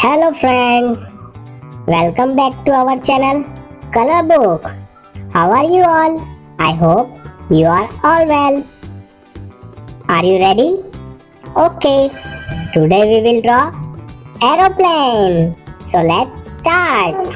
Hello friends, welcome back to our channel Color Book. How are you all? I hope you are all well. Are you ready? Okay, today we will draw aeroplane. So let's start.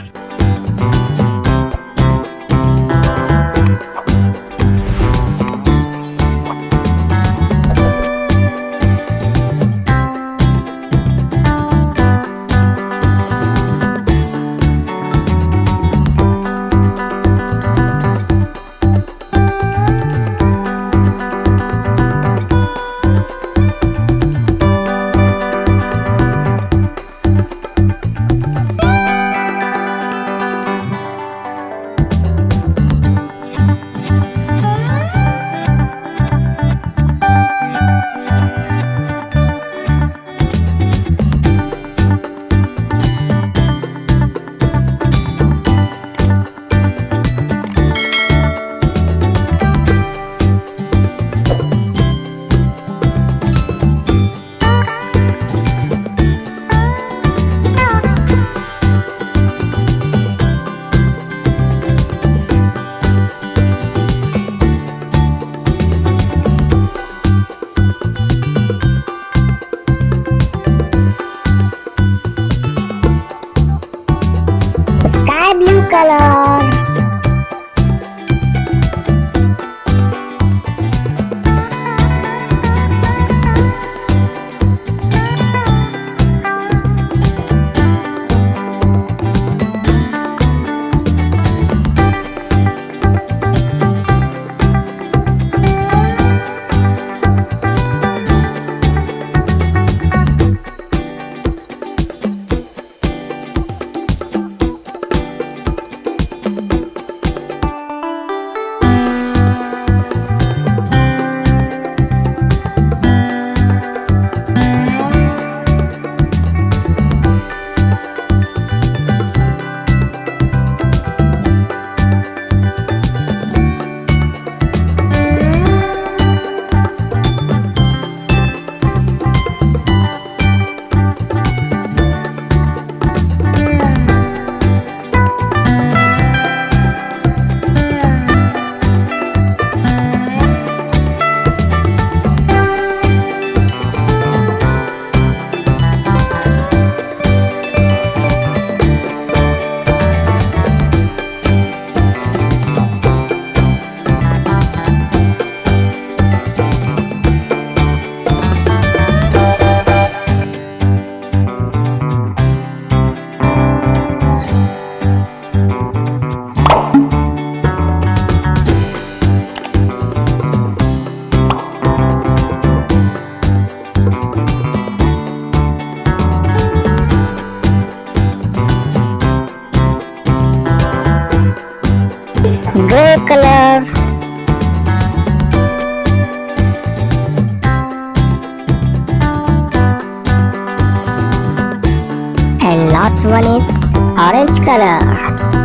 Sky blue color. Gray color. And last one is orange color.